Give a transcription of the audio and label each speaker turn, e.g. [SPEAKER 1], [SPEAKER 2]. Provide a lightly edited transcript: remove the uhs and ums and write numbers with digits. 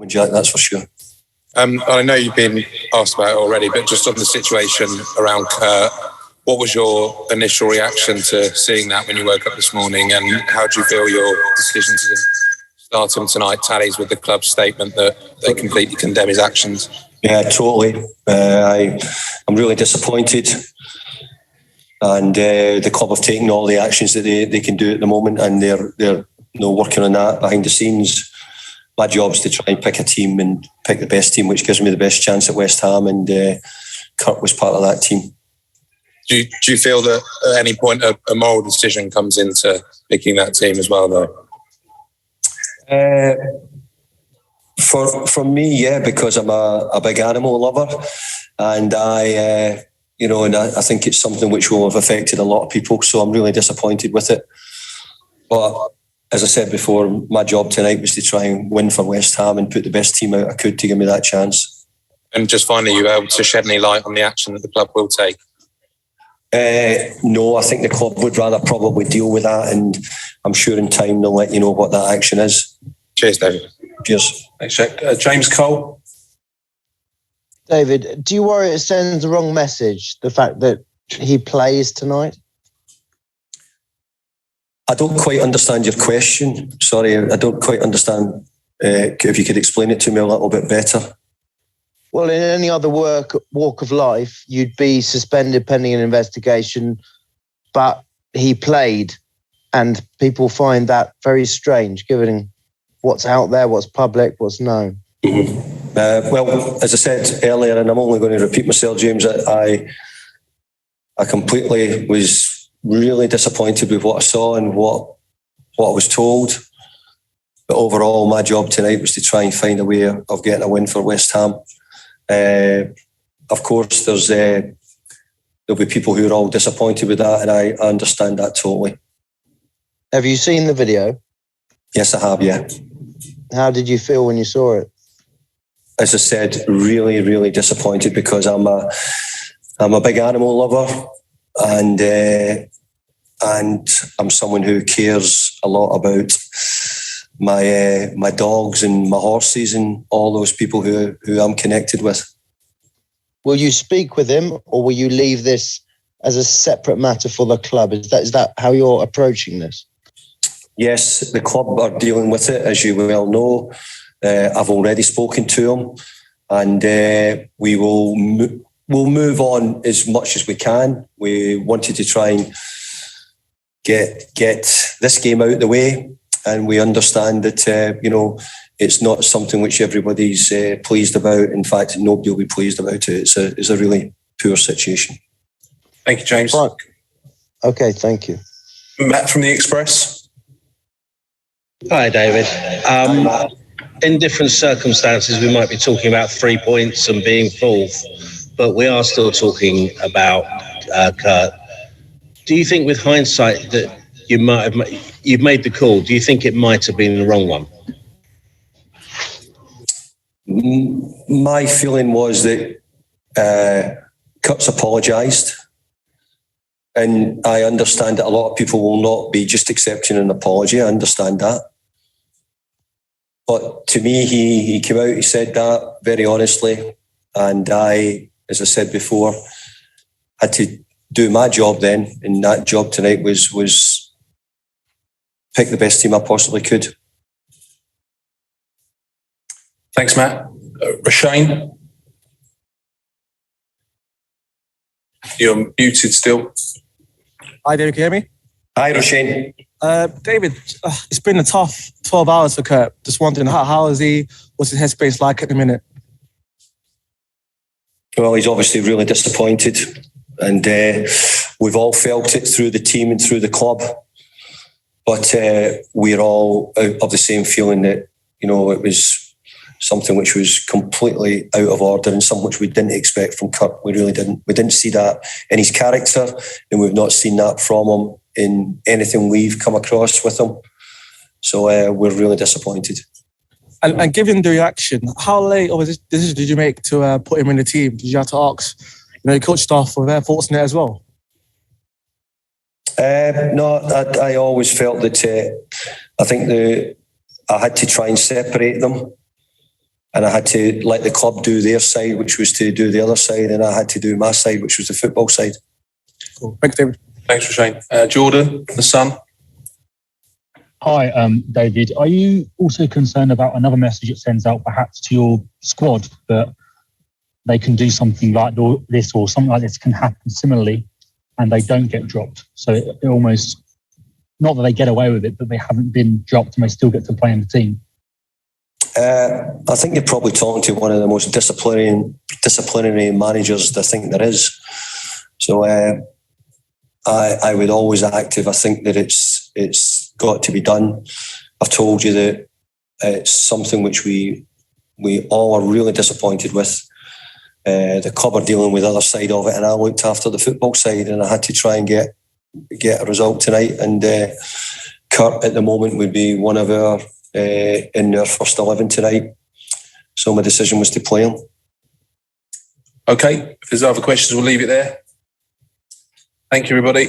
[SPEAKER 1] Jack, that's for sure.
[SPEAKER 2] I know you've been asked about it already, but just on the situation around Kurt, what was your initial reaction to seeing that when you woke up this morning, and how do you feel your decision to start him tonight tallies with the club's statement that they completely condemn his actions?
[SPEAKER 1] Yeah, totally. I'm really disappointed, and the club have taken all the actions that they can do at the moment, and they're working on that behind the scenes. My job is to try and pick a team and pick the best team, which gives me the best chance at West Ham, and Kurt was part of that team.
[SPEAKER 2] Do you feel that at any point a moral decision comes into picking that team as well, though?
[SPEAKER 1] For me, yeah, because I'm a big animal lover, and I think it's something which will have affected a lot of people. So I'm really disappointed with it. But as I said before, my job tonight was to try and win for West Ham and put the best team out I could to give me that chance.
[SPEAKER 2] And just finally, you were able to shed any light on the action that the club will take?
[SPEAKER 1] No, I think the club would rather probably deal with that, and I'm sure in time they'll let you know what that action is.
[SPEAKER 2] Cheers, David.
[SPEAKER 1] Cheers.
[SPEAKER 2] Thanks, Jack. James Cole.
[SPEAKER 3] David, do you worry it sends the wrong message, the fact that he plays tonight?
[SPEAKER 1] I don't quite understand your question. Sorry, I don't quite understand. If you could explain it to me a little bit better.
[SPEAKER 3] Well, in any other walk of life, you'd be suspended pending an investigation, but he played, and people find that very strange, given what's out there, what's public, what's known.
[SPEAKER 1] Mm-hmm. Well, as I said earlier, and I'm only going to repeat myself, James, I completely was really disappointed with what I saw and what I was told. But overall, my job tonight was to try and find a way of getting a win for West Ham. Of course, there'll be people who are all disappointed with that, and I understand that totally.
[SPEAKER 3] Have you seen the video?
[SPEAKER 1] Yes, I have, yeah.
[SPEAKER 3] How did you feel when you saw it?
[SPEAKER 1] As I said, really, really disappointed, because I'm a big animal lover, and I'm someone who cares a lot about my dogs and my horses and all those people who I'm connected with.
[SPEAKER 3] Will you speak with him, or will you leave this as a separate matter for the club? Is that how you're approaching this?
[SPEAKER 1] Yes, the club are dealing with it, as you well know. I've already spoken to him, and we'll move on as much as we can. We wanted to try and get this game out of the way, and we understand that it's not something which everybody's pleased about. In fact, nobody will be pleased about it. It's a really poor situation.
[SPEAKER 2] Thank you, James.
[SPEAKER 3] Right. Okay, thank you.
[SPEAKER 2] Matt from The Express.
[SPEAKER 4] Hi, David. In different circumstances, we might be talking about 3 points and being fourth, but we are still talking about Kurt. Do you think, with hindsight, that you've made the call? Do you think it might have been the wrong one?
[SPEAKER 1] My feeling was that Kurt's apologised, and I understand that a lot of people will not be just accepting an apology. I understand that. But to me, he came out, he said that very honestly, and I, as I said before, had to do my job then, and that job tonight was pick the best team I possibly could.
[SPEAKER 2] Thanks, Matt. Rashane? You're muted still.
[SPEAKER 5] Hi, David, can you hear me?
[SPEAKER 1] Hi, Rashane.
[SPEAKER 5] David, it's been a tough 12 hours for Kurt. Just wondering, how is he? What's his headspace like at the minute?
[SPEAKER 1] Well, he's obviously really disappointed, and we've all felt it through the team and through the club. But we're all of the same feeling that, it was something which was completely out of order and something which we didn't expect from Kurt. We really didn't. We didn't see that in his character, and we've not seen that from him in anything we've come across with him. So we're really disappointed.
[SPEAKER 5] And given the reaction, how late of a decision did you make to put him in the team? Did you have to ask, your coach staff for their thoughts on it as well?
[SPEAKER 1] No, I always felt that I think I had to try and separate them. and I had to let the club do their side, which was to do the other side, and I had to do my side, which was the football side.
[SPEAKER 5] Cool. Thanks, David.
[SPEAKER 2] Thanks, Shane. Jordan, the Sun.
[SPEAKER 6] Hi, David. Are you also concerned about another message it sends out perhaps to your squad that they can do something like this or something like this can happen similarly and they don't get dropped? So it almost, not that they get away with it, but they haven't been dropped and they still get to play in the team.
[SPEAKER 1] I think you're probably talking to one of the most disciplinary managers I think there is. So I would always active. I think that it's got to be done. I've told you that it's something which we all are really disappointed with. The club are dealing with the other side of it, and I looked after the football side, and I had to try and get a result tonight. And Kurt at the moment would be one of our in their first 11 tonight. So my decision was to play him.
[SPEAKER 2] Okay, if there's other questions, we'll leave it there. Thank you, everybody.